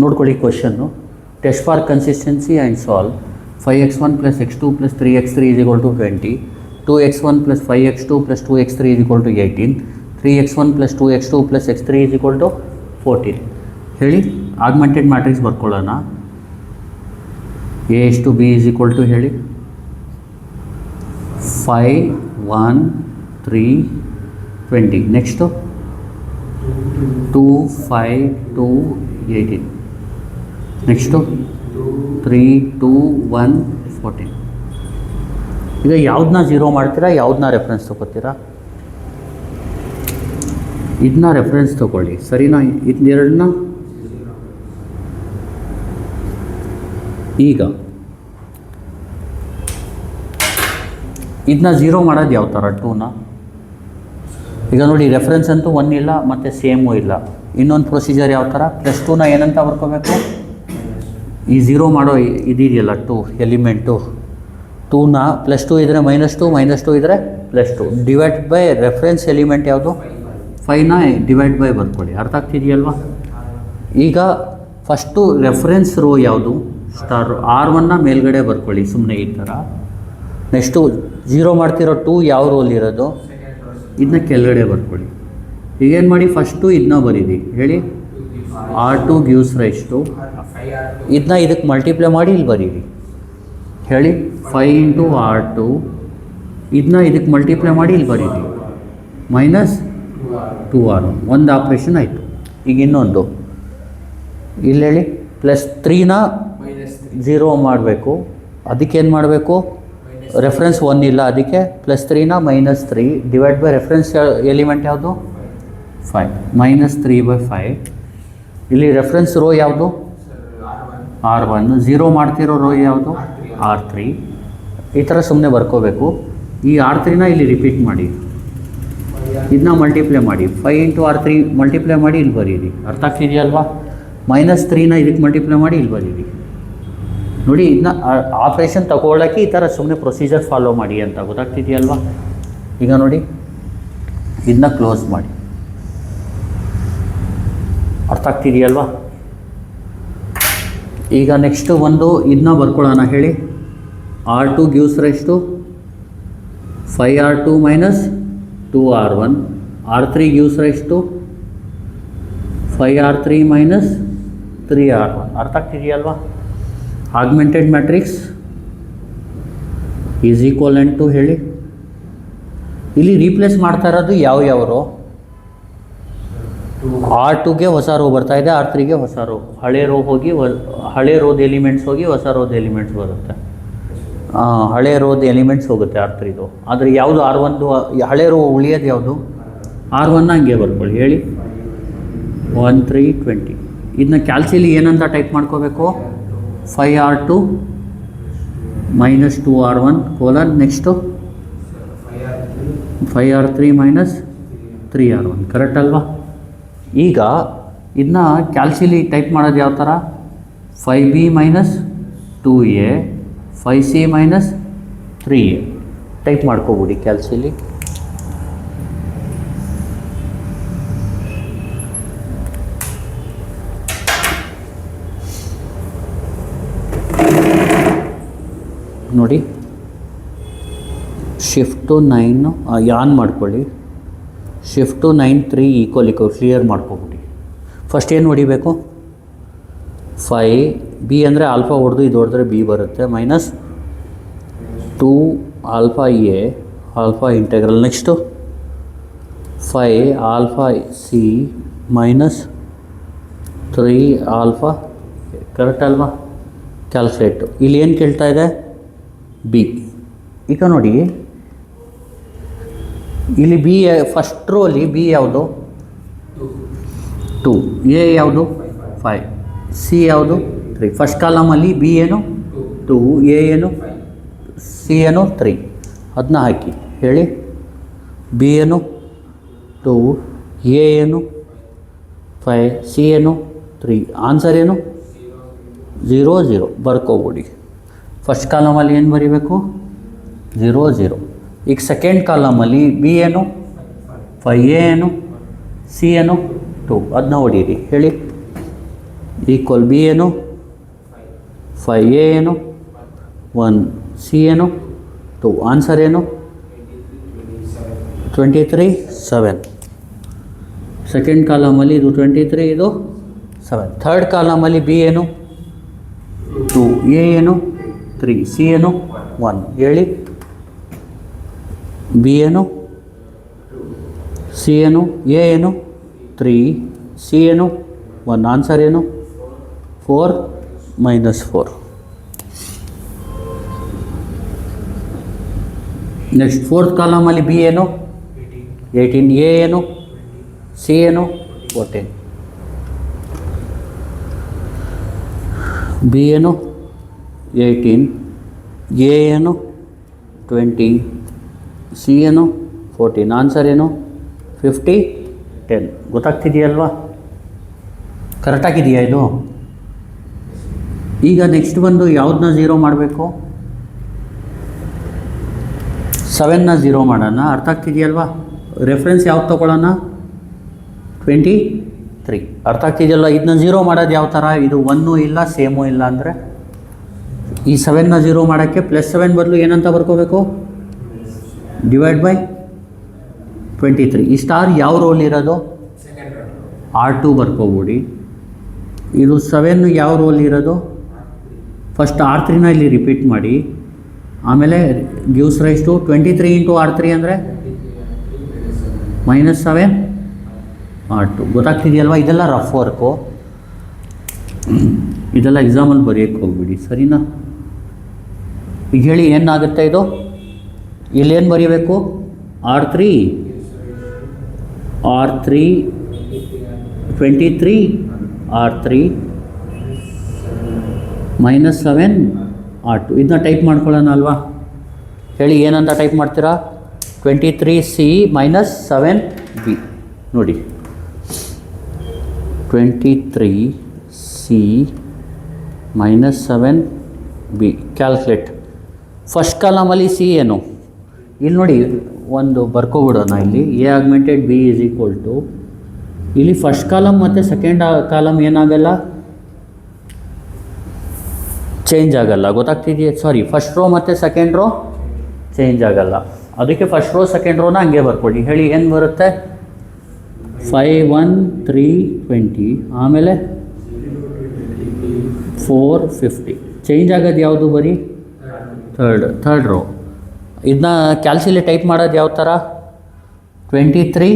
ನೋಡ್ಕೊಳ್ಳಿ question. Test for consistency and solve. 5x1 + x2 + 3x3 = 20. 2x1 + 5x2 + 2x3 = 18. 3x1 + 2x2 + x3 = 14. ಹೇಳಿ augmented matrix ಬರ್ಕೊಳ್ಳೋಣ. A:B = ಹೇಳಿ 5 1 3 20. Next 2 5 2 18. Next 3 2 1 14. ಈಗ ಯಾವುದನ್ನ 0 ಮಾಡ್ತೀರಾ, ಯಾವುದನ್ನ ರೆಫರೆನ್ಸ್ ತೊಗೋತೀರಾ? ಇದನ್ನ ರೆಫರೆನ್ಸ್ ತೊಗೊಳ್ಳಿ, ಸರಿನಾ? ಇದನ್ನೆರಡನ್ನ ಈಗ ಇದನ್ನ 0 ಮಾಡೋದು ಯಾವ ಥರ? 2ನ ಈಗ ನೋಡಿ, ರೆಫರೆನ್ಸ್ ಅಂತೂ 1 ಇಲ್ಲ ಮತ್ತು ಸೇಮು ಇಲ್ಲ. ಇನ್ನೊಂದು ಪ್ರೊಸೀಜರ್ ಯಾವ ಥರ? +2ನ ಏನಂತ ಬರ್ಕೋಬೇಕು? ಈ 0 ಮಾಡೋ ಇದೆಯಲ್ಲ 2 ಎಲಿಮೆಂಟು, 2ನ +2 ಇದ್ದರೆ -2, -2 ಇದ್ದರೆ +2 ಡಿವೈಡ್ ಬೈ ರೆಫರೆನ್ಸ್ ಎಲಿಮೆಂಟ್ ಯಾವುದು? 5ನ ಡಿವೈಡ್ ಬೈ ಬರ್ಕೊಳ್ಳಿ. ಅರ್ಥ ಆಗ್ತಿದೆಯಲ್ವಾ? ಈಗ ಫಸ್ಟು ರೆಫರೆನ್ಸ್ ರೋ ಯಾವುದು? ಸ್ಟಾರ್. R1ನ ಮೇಲ್ಗಡೆ ಬರ್ಕೊಳ್ಳಿ ಸುಮ್ಮನೆ ಈ ಥರ. ನೆಕ್ಸ್ಟು 0 ಮಾಡ್ತಿರೋ 2 ಯಾವ ರೋಲಿರೋದು? ಇದನ್ನ ಕೆಳಗಡೆ ಬರ್ಕೊಳ್ಳಿ. ಈಗೇನು ಮಾಡಿ, ಫಸ್ಟು ಇದನ್ನ ಬರೀರಿ. ಹೇಳಿ R2 gives rise to, ಇದನ್ನ ಇದಕ್ಕೆ ಮಲ್ಟಿಪ್ಲೈ ಮಾಡಿ ಇಲ್ಲಿ ಬರೀರಿ. ಹೇಳಿ 5 × R2, ಇದನ್ನ ಇದಕ್ಕೆ ಮಲ್ಟಿಪ್ಲೈ ಮಾಡಿ ಇಲ್ಲಿ ಬರೀರಿ. -2R1. ಒಂದು ಆಪ್ರೇಷನ್ ಆಯಿತು. ಈಗ ಇನ್ನೊಂದು ಇಲ್ಲಿ ಹೇಳಿ +3ನ 0 ಮಾಡಬೇಕು. ಅದಕ್ಕೇನು ಮಾಡಬೇಕು? ರೆಫರೆನ್ಸ್ 1 ಇಲ್ಲ, ಅದಕ್ಕೆ +3ನ -3 ಡಿವೈಡ್ ಬೈ ರೆಫರೆನ್ಸ್ ಎಲಿಮೆಂಟ್ ಯಾವುದು? 5 -3/5. ಇಲ್ಲಿ ರೆಫರೆನ್ಸ್ ರೋ ಯಾವುದು? R1. 0 ಮಾಡ್ತಿರೋ ರೋ ಯಾವುದು? R3. ಈ ಥರ ಸುಮ್ಮನೆ ಬರ್ಕೋಬೇಕು. ಈ R3ನ ಇಲ್ಲಿ ರಿಪೀಟ್ ಮಾಡಿ, ಇದನ್ನ ಮಲ್ಟಿಪ್ಲೈ ಮಾಡಿ. 5 × R3 ಮಲ್ಟಿಪ್ಲೈ ಮಾಡಿ ಇಲ್ಲಿ ಬರೀರಿ. ಅರ್ಥ ಆಗ್ತಿದೆಯಲ್ವಾ? -3ನ ಇದಕ್ಕೆ ಮಲ್ಟಿಪ್ಲೈ ಮಾಡಿ ಇಲ್ಲಿ ಬರೀರಿ. ನೋಡಿ, ಇದನ್ನ ಆಪ್ರೇಷನ್ ತಗೊಳ್ಳೋಕ್ಕೆ ಈ ಥರ ಸುಮ್ಮನೆ ಪ್ರೊಸೀಜರ್ ಫಾಲೋ ಮಾಡಿ ಅಂತ ಗೊತ್ತಾಗ್ತಿದೆಯಲ್ವಾ? ಈಗ ನೋಡಿ, ಇದನ್ನ ಕ್ಲೋಸ್ ಮಾಡಿ. ಅರ್ಥ ಆಗ್ತಿದೆಯಲ್ವಾ? ಈಗ ನೆಕ್ಸ್ಟು ಒಂದು ಇದನ್ನ ಬರ್ಕೊಳ್ಳೋಣ. ಹೇಳಿ R2 gives rise to 5R2 - 2R1. R3 gives rise to 5R3 - 3R1. ಅರ್ಥ ಆಗ್ತಿದೆಯಲ್ವಾ? Augmented matrix is equivalent to, ಹೇಳಿ ಇಲ್ಲಿ ರೀಪ್ಲೇಸ್ ಮಾಡ್ತಾ ಇರೋದು ಯಾವ R2ಗೆ ಹೊಸ ರೋ ಬರ್ತಾ ಇದೆ, R3ಗೆ ಹೊಸ ರೋ. ಹಳೆ ರೋ ಹೋಗಿ ಹಳೆ ರೋದ ಎಲಿಮೆಂಟ್ಸ್ ಹೋಗಿ ಹೊಸ ರೋದ ಎಲಿಮೆಂಟ್ಸ್ ಬರುತ್ತೆ. ಹಳೆ ರೋದ ಎಲಿಮೆಂಟ್ಸ್ ಹೋಗುತ್ತೆ R3ದು. ಆದರೆ ಯಾವುದು R1ದು ಹಳೆ ರೋ ಉಳಿಯೋದು ಯಾವುದು? R1ನ ಹಂಗೆ ಬರ್ಕೊಳ್ಳಿ. ಹೇಳಿ 1 3 20. ಇದನ್ನ ಕ್ಯಾಲ್ಸಿಲಿ ಏನಂತ ಟೈಪ್ ಮಾಡ್ಕೋಬೇಕು? 5R2 - 2R1 colon next 5R3 - 3R1. Correct ಅಲ್ವಾ? ಈಗ ಇದನ್ನ ಕ್ಯಾಲ್ಸಿಲಿ ಟೈಪ್ ಮಾಡೋದು ಯಾವ ಥರ? 5B - 2A 5C - 3A type ಮಾಡ್ಕೋಬಿಡಿ ಕ್ಯಾಲ್ಸಿಲಿ. ನೋಡಿ, ಶಿಫ್ಟು 9 ಯಾನ್ ಮಾಡ್ಕೊಳ್ಳಿ. ಶಿಫ್ಟು 9 3 ಈಕ್ವಲ್ ಕ್ಲಿಯರ್ ಮಾಡ್ಕೊಬಿಡಿ. ಫಸ್ಟ್ ಏನು ಹೊಡಿಬೇಕು? 5B ಅಂದರೆ ಆಲ್ಫಾ ಹೊಡೆದು ಇದು ಹೊಡೆದ್ರೆ B ಬರುತ್ತೆ. -2 alpha A alpha integral. Next 5 alpha C -3 alpha. Correct ಅಲ್ವಾ? ಕ್ಯಾಲ್ಕುಲೇಟು. ಇಲ್ಲಿ ಏನು ಕೇಳ್ತಾ ಇದೆ? B. ಈಗ ನೋಡಿ, ಇಲ್ಲಿ B ಫಸ್ಟ್ ರೋಲಿ B ಯಾವುದು? 2. A ಯಾವುದು? 5. C ಯಾವುದು? 3. ಫಸ್ಟ್ ಕಾಲಮಲ್ಲಿ B ಏನು? 2. A ಏನು? C ಏನು? 3. ಅದನ್ನ ಹಾಕಿ. ಹೇಳಿ B ಏನು? 2. A ಏನು? 5. C ಏನು? 3. ಆನ್ಸರ್ ಏನು? 0 0 ಬರ್ಕೋಬಿಡಿ. ಫಸ್ಟ್ ಕಾಲಮಲ್ಲಿ ಏನು ಬರೀಬೇಕು? 0 0. ಈಗ ಸೆಕೆಂಡ್ ಕಾಲಮಲ್ಲಿ B ಏನು? 5. A ಏನು? C ಏನು? 2. ಅದನ್ನ ಹೊಡೀರಿ. ಹೇಳಿ ಈಕ್ವಲ್ ಬಿ ಏನು 5 ಎ ಏನು 1 ಸಿ ಏನು 2 ಆನ್ಸರ್ ಏನು 23 7. ಸೆಕೆಂಡ್ ಕಾಲಮಲ್ಲಿ ಇದು 23 ಇದು 7. ಥರ್ಡ್ ಕಾಲಮಲ್ಲಿ ಬಿ ಏನು 2 ಎ ಏನು 3 ಸಿ ಏನು 1 ಹೇಳಿ. ಬಿ ಏನು ಸಿ ಏನು ಎ ಏನು 3 ಸಿ ಏನು 1 ಆನ್ಸರ್ ಏನು 4 -4. ನೆಕ್ಸ್ಟ್ ಫೋರ್ತ್ ಕಾಲಮಲ್ಲಿ ಬಿ ಏನು 18 ಎ ಏನು ಸಿ ಏನು 14. ಬಿ ಏನು 18 ಎ ಏನು 20 ಸಿ ಏನು 14 ಆನ್ಸರ್ ಏನು 50 10. ಗೊತ್ತಾಗ್ತಿದೆಯಲ್ವಾ? ಕರೆಕ್ಟಾಗಿದೆಯಾ ಇದು? ಈಗ ನೆಕ್ಸ್ಟ್ ಬಂದು ಯಾವುದನ್ನ 0 ಮಾಡಬೇಕು? 7ನ 0 ಮಾಡೋಣ. ಅರ್ಥ ಆಗ್ತಿದೆಯಲ್ವಾ? ರೆಫರೆನ್ಸ್ ಯಾವ್ದು ತೊಗೊಳ್ಳೋಣ? 23. ಅರ್ಥ ಆಗ್ತಿದೆಯಲ್ಲ? ಇದನ್ನ 0 ಮಾಡೋದು ಯಾವ ಥರ? ಇದು 1 ಇಲ್ಲ ಸೇಮು ಇಲ್ಲ ಅಂದರೆ ಈ 7ನ 0 ಮಾಡೋಕ್ಕೆ +7 ಬದಲು ಏನಂತ ಬರ್ಕೋಬೇಕು? Divide by 23. ಈ ಸ್ಟಾರ್ ಯಾವ ರೋಲ್ ಇರೋದು? R2 ಬರ್ಕೋಬಿಡಿ. ಇದು 7 ಯಾವ ರೋಲ್ ಇರೋದು? ಫಸ್ಟ್ R3ನ ಇಲ್ಲಿ ರಿಪೀಟ್ ಮಾಡಿ, ಆಮೇಲೆ ಗಿವ್ಸ್ ರೈಸ್ ಟು 23 × R3 ಅಂದರೆ -7 R2. ಗೊತ್ತಾಗ್ತಿದೆಯಲ್ವಾ? ಇದೆಲ್ಲ ರಫ್ ವರ್ಕು, ಇದೆಲ್ಲ ಎಕ್ಸಾಮಲ್ಲಿ ಬರೆಯೋಕ್ಕೆ ಹೋಗ್ಬಿಡಿ, ಸರಿನಾ? ಈಗ ಹೇಳಿ ಏನಾಗುತ್ತೆ ಇದು? ಇಲ್ಲೇನು ಬರೀಬೇಕು? R3 23 R3 -7 R2. ಇದನ್ನ ಟೈಪ್ ಮಾಡ್ಕೊಳ್ಳೋಣ ಅಲ್ವಾ? ಹೇಳಿ ಏನಂತ ಟೈಪ್ ಮಾಡ್ತೀರಾ? 23C -7B. ನೋಡಿ 23C -7B. Calculate. First ಕಾಲಮಲ್ಲಿ C ಏನು? ಇಲ್ಲಿ ನೋಡಿ ಒಂದು ಬರ್ಕೊಬಿಡೋಣ. ಇಲ್ಲಿ A augmented B is equal to, ಇಲ್ಲಿ ಫಸ್ಟ್ ಕಾಲಮ್ ಮತ್ತು ಸೆಕೆಂಡ್ ಕಾಲಮ್ ಏನಾಗಲ್ಲ, ಚೇಂಜ್ ಆಗಲ್ಲ. ಗೊತ್ತಾಗ್ತಿದೆಯಾ? ಸಾರಿ, ಫಸ್ಟ್ ರೋ ಮತ್ತು ಸೆಕೆಂಡ್ ರೋ ಚೇಂಜ್ ಆಗಲ್ಲ. ಅದಕ್ಕೆ ಫಸ್ಟ್ ರೋ ಸೆಕೆಂಡ್ ರೋನ ಹಂಗೆ ಬರ್ಕೊಡಿ. ಹೇಳಿ ಏನು ಬರುತ್ತೆ? 5 1 3 20 ಆಮೇಲೆ 4 50. ಚೇಂಜ್ ಆಗೋದು ಯಾವುದು? ಬರೀ ಥರ್ಡ್ ರೋ. ಇದನ್ನ ಕ್ಯಾಲ್ಸಿಲಿ ಟೈಪ್ ಮಾಡೋದು ಯಾವ ಥರ? 23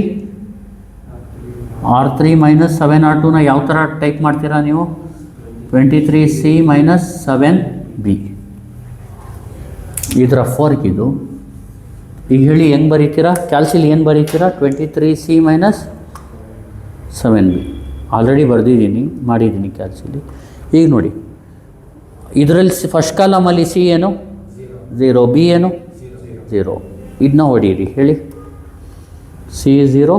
R3 -7 R2ನ ಯಾವ ಥರ ಟೈಪ್ ಮಾಡ್ತೀರಾ ನೀವು? 23C -7B. ಇದರ ಫೋರ್ಕ್ ಇದು. ಈಗ ಹೇಳಿ ಹೆಂಗೆ ಬರೀತೀರಾ? ಕ್ಯಾಲ್ಸಿಲಿ ಏನು ಬರೀತೀರಾ? 23C -7B. ಆಲ್ರೆಡಿ ಬರೆದಿದ್ದೀನಿ, ಮಾಡಿದ್ದೀನಿ ಕ್ಯಾಲ್ಸಿಲಿ. ಈಗ ನೋಡಿ, ಇದರಲ್ಲಿ ಫಸ್ಟ್ ಕಾಲಮಲ್ಲಿ ಸಿ ಏನು 0, ಬಿ ಏನು 0. ಇದನ್ನ ಹೊಡೀರಿ. ಹೇಳಿ ಸಿ 0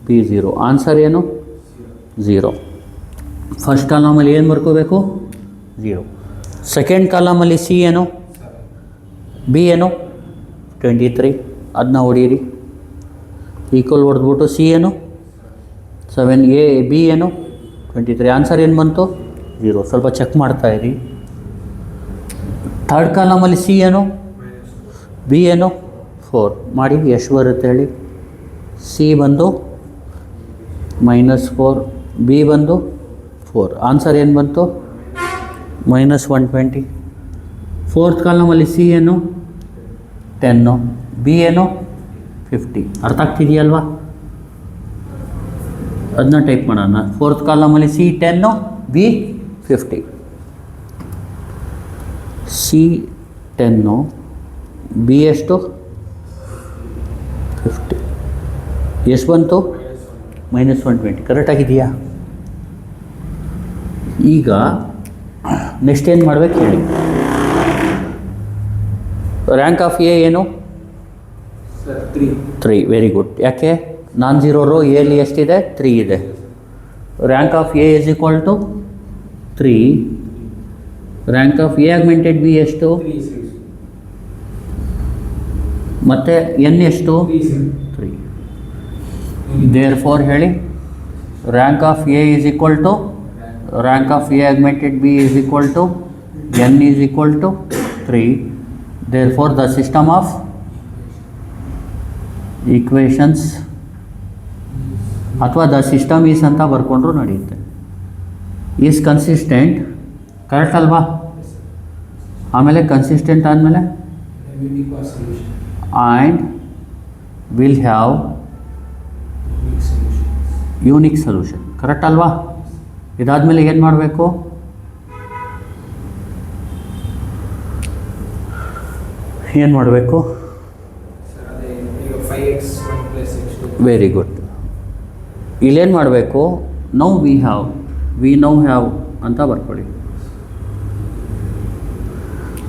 ಬಿ 0. ಆನ್ಸರ್ ಏನು 0. ಫಸ್ಟ್ ಕಾಲಮಲ್ಲಿ ಏನು ಬರ್ಕೋಬೇಕು? 0. ಸೆಕೆಂಡ್ ಕಾಲಮಲ್ಲಿ ಸಿ ಏನು, ಬಿ ಏನು 23. ಅದನ್ನ ಹೊಡೀರಿ. ಈಕ್ವಲ್ ಹೊಡೆದ್ಬಿಟ್ಟು ಸಿ ಏನು 7 ಎ ಬಿ ಏನು 23. ಆನ್ಸರ್ ಏನು ಬಂತು? 0. ಸ್ವಲ್ಪ ಚೆಕ್ ಮಾಡ್ತಾಯಿರಿ. ಥರ್ಡ್ ಕಾಲಮಲ್ಲಿ ಸಿ ಏನು, ಬಿ ಏನು 4 ಮಾಡಿ. ಎಷ್ಟು ಬರುತ್ತೆ ಹೇಳಿ? ಸಿ ಬಂದು -4, ಬಿ ಬಂದು 4. ಆನ್ಸರ್ ಏನು ಬಂತು? -120. ಫೋರ್ತ್ ಕಾಲಮಲ್ಲಿ ಸಿ ಏನು 10, ಬಿ ಏನು 50. ಅರ್ಥ ಆಗ್ತಿದೆಯಲ್ವಾ? ಅದನ್ನ ಟೈಪ್ ಮಾಡೋಣ. ಫೋರ್ತ್ ಕಾಲಮಲ್ಲಿ ಸಿ 10, ಬಿ 50. ಸಿ 10, ಬಿ ಎಷ್ಟು 50. ಎಷ್ಟು ಬಂತು? -120. ಕರೆಕ್ಟಾಗಿದೆಯಾ? ಈಗ ನೆಕ್ಸ್ಟ್ ಏನು ಮಾಡ್ಬೇಕು ಹೇಳಿ? ರ್ಯಾಂಕ್ ಆಫ್ ಎ ಏನು? 3. Very good. ಯಾಕೆ? ನಾನ್ ಝೀರೋ ರೋ ಎಲ್ಲಿ ಎಷ್ಟಿದೆ? 3 ಇದೆ. Rank of A is equal to 3. Rank of A augmented B ಎಷ್ಟು? ಮತ್ತು ಎನ್ ಎಷ್ಟು? 3. ದೇರ್ ಫೋರ್ ಹೇಳಿ rank of A is equal to rank of A augmented B is equal to n is equal to 3. Therefore, the system of equations ಅಥವಾ the system is ಅಂತ ಬರ್ಕೊಂಡ್ರು ನಡೆಯುತ್ತೆ. Is consistent, correct ಅಲ್ವಾ? ಆಮೇಲೆ consistent ಆದಮೇಲೆ and will have unique solution, correct ಅಲ್ವಾ? ಇದಾದಮೇಲೆ ಏನು ಮಾಡಬೇಕು? ಏನು ಮಾಡಬೇಕು? Very good. ಇಲ್ಲೇನು ಮಾಡಬೇಕು? ವಿ ನೌ ಹ್ಯಾವ್ ಅಂತ ಬರ್ಕೊಳ್ಳಿ.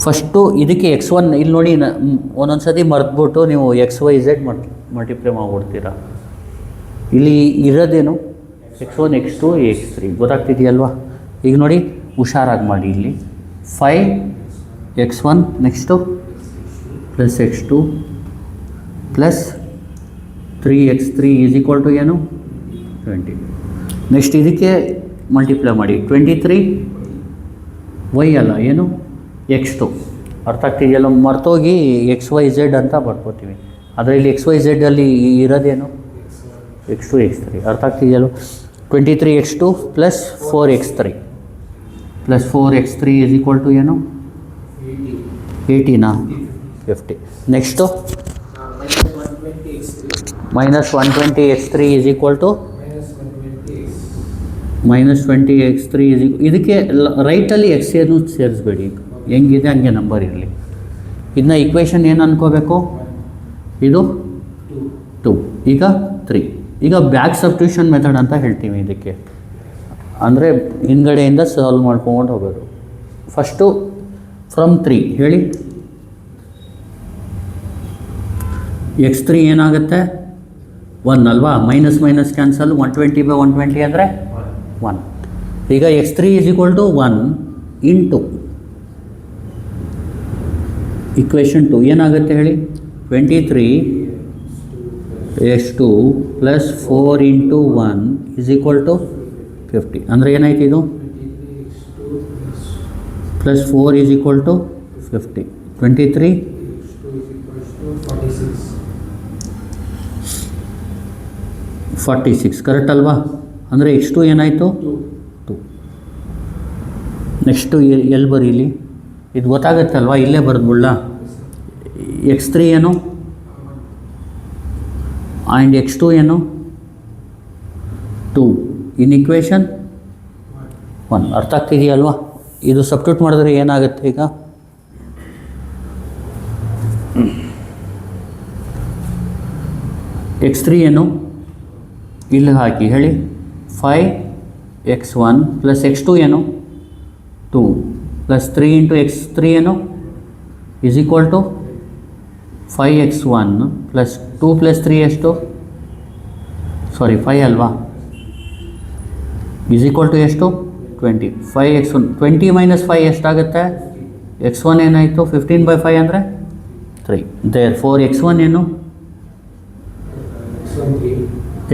ಫಸ್ಟು ಇದಕ್ಕೆ x1 ಇಲ್ಲಿ ನೋಡಿ, ಒಂದೊಂದು ಸತಿ ಮರೆತ್ಬಿಟ್ಟು ನೀವು XYZ ಮಲ್ಟಿಪ್ಲೈ ಮಾಡಿಬಿಡ್ತೀರಾ. ಇಲ್ಲಿ ಇರೋದೇನು? x1 x2 x3 ಗೊತ್ತಾಗ್ತಿದೆಯಲ್ವಾ? ಈಗ ನೋಡಿ ಹುಷಾರಾಗಿ ಮಾಡಿ. ಇಲ್ಲಿ 5x1 next plus x2 plus 3x3 is equal to ಏನು? 20. ನೆಕ್ಸ್ಟ್ ಇದಕ್ಕೆ ಮಲ್ಟಿಪ್ಲೈ ಮಾಡಿ. 23 y ಅಲ್ಲ ಏನು? x2. ಅರ್ಥ ಆಗ್ತಿದೆಯಲ್ಲ? ಮರ್ತೋಗಿ XYZ ಅಂತ ಬರ್ಕೋತೀವಿ. ಆದರೆ ಇಲ್ಲಿ XYZ ಅಲ್ಲಿ ಇರೋದೇನು? x2 x3. ಅರ್ಥ ಆಗ್ತಿದೆಯಲ್ಲ? 23x2 plus 4x3 plus 4x3 is equal to ಏನು? 80ನಾ? 50. Next minus 120x3 is equal to -20x3 is ಇದಕ್ಕೆ ರೈಟಲ್ಲಿ x ಏನು ಸೇರಿಸ್ಬೇಡಿ, ಹೆಂಗಿದೆ ಹಂಗೆ ನಂಬರ್ ಇರಲಿ. ಇದನ್ನ ಇಕ್ವೇಷನ್ ಏನು ಅನ್ಕೋಬೇಕು? ಇದು 2, ಈಗ 3. ಈಗ ಬ್ಯಾಕ್ ಸಬ್ಸ್ಟಿಟ್ಯೂಷನ್ ಮೆಥಡ್ ಅಂತ ಹೇಳ್ತೀವಿ ಇದಕ್ಕೆ. ಅಂದರೆ ಹಿಂದ್ಗಡೆಯಿಂದ ಸಾಲ್ವ್ ಮಾಡ್ಕೊಂಡು ಹೋಗೋದು. ಫಸ್ಟು ಫ್ರಮ್ 3 ಹೇಳಿ. x3 ಏನಾಗುತ್ತೆ? 1 ಅಲ್ವಾ? Minus minus cancel. 120/120 ಅಂದರೆ 1. ಈಗ x3 is equal to 1 into equation 2 ಏನಾಗುತ್ತೆ ಹೇಳಿ? 23x2 plus 4 into 1 is equal to 50. ಅಂದರೆ ಏನಾಯ್ತು ಇದು? Plus 4 is equal to 50. 23 46 correct ಅಲ್ವಾ? ಅಂದರೆ x2 ಏನಾಯಿತು? 2. ನೆಕ್ಸ್ಟು ಎಲ್ಲಿ ಬರೀಲಿ? ಇದು ಗೊತ್ತಾಗತ್ತಲ್ವಾ? ಇಲ್ಲೇ ಬರೆದ್ಬಿಡ್ಲ. x3 ಏನು? ಆ್ಯಂಡ್ x2 ಏನು? 2 ಇನ್ ಇಕ್ವೇಷನ್ 1. ಅರ್ಥ ಆಗ್ತಿದೆಯಲ್ವಾ? ಇದು ಸಬ್ಸ್ಟಿಟ್ಯೂಟ್ ಮಾಡಿದ್ರೆ ಏನಾಗುತ್ತೆ ಈಗ? x3 ಏನು? ಇಲ್ಲಿ ಹಾಕಿ ಹೇಳಿ. 5x1 ಪ್ಲಸ್ x2 ಏನು? 2 ಪ್ಲಸ್ 3 ಇಂಟು x3 ಏನು? Is equal to 5x1 plus 2 plus 3 ಎಷ್ಟು? ಸಾರಿ 5 ಅಲ್ವಾ? ಈಸ್ ಈಕ್ವಲ್ ಟು ಎಷ್ಟು? 20. 5x1 20 ಮೈನಸ್ 5 ಎಷ್ಟಾಗುತ್ತೆ? x1 ಏನಾಯಿತು? 15/5 ಅಂದರೆ 3. ದೇರ್ 4x1 ಏನು?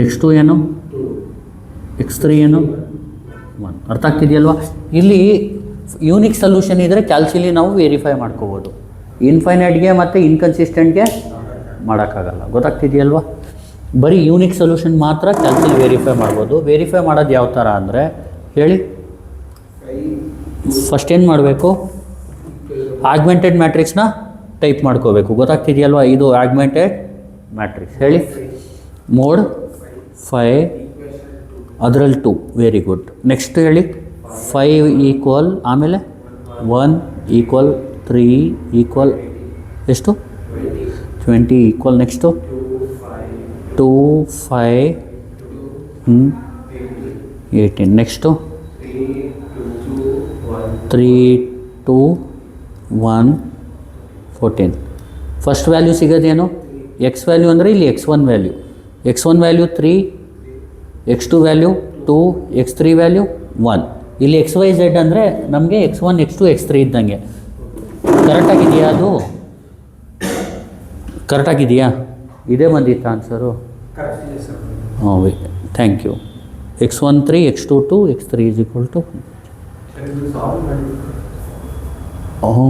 x2 ಏನು? x3 ಏನು? 1. ಅರ್ಥ ಆಗ್ತಿದೆಯಲ್ವಾ? ಇಲ್ಲಿ ಯೂನಿಕ್ ಸೊಲ್ಯೂಷನ್ ಇದ್ದರೆ ಕ್ಯಾಲ್ಸಿಲಿ ನಾವು ವೆರಿಫೈ ಮಾಡ್ಕೋಬೋದು. ಇನ್ಫೈನೈಟ್ಗೆ ಮತ್ತು ಇನ್ಕನ್ಸಿಸ್ಟೆಂಟ್ಗೆ ಮಾಡೋಕ್ಕಾಗಲ್ಲ. ಗೊತ್ತಾಗ್ತಿದೆಯಲ್ವಾ? ಬರೀ ಯೂನಿಕ್ ಸೊಲ್ಯೂಷನ್ ಮಾತ್ರ ಕ್ಯಾಲ್ಸಿಲಿ ವೆರಿಫೈ ಮಾಡ್ಬೋದು. ವೆರಿಫೈ ಮಾಡೋದು ಯಾವ ಥರ ಅಂದರೆ ಹೇಳಿ. ಫಸ್ಟ್ ಏನು ಮಾಡಬೇಕು? ಆಗ್ಮೆಂಟೆಡ್ ಮ್ಯಾಟ್ರಿಕ್ಸ್ನ ಟೈಪ್ ಮಾಡ್ಕೋಬೇಕು. ಗೊತ್ತಾಗ್ತಿದೆಯಲ್ವಾ? ಇದು ಆಗ್ಮೆಂಟೆಡ್ ಮ್ಯಾಟ್ರಿಕ್ಸ್. ಹೇಳಿ. ಮೋಡ್ 5 ಅದರಲ್ಲಿ 2. Very good. ನೆಕ್ಸ್ಟ್ ಹೇಳಿ. 5 ಈಕ್ವಲ್ ಆಮೇಲೆ 1 ಈಕ್ವಲ್ 3 ಈಕ್ವಲ್ ಎಷ್ಟು? 20 equal next 2 5 18 next 3 2 1 14. First value ಸಿಗೋದೇನು? ಎಕ್ಸ್ ವ್ಯಾಲ್ಯೂ ಅಂದರೆ ಇಲ್ಲಿ x1 value. x1 value 3, x2 value 2, x3 value 1. ಇಲ್ಲಿ XYZ ಅಂದರೆ ನಮಗೆ x1 x2 x3 ಇದ್ದಂಗೆ. ಕರೆಕ್ಟಾಗಿದೆಯಾ? ಅದು ಕರೆಕ್ಟಾಗಿದೆಯಾ? ಇದೇ ಬಂದಿತ್ತಾ ಆನ್ಸರು? ಹಾಂ, thank you. x1 3, x2 2, x3 is equal to 1. Solve ಮಾಡಿ ಹ್ಞೂ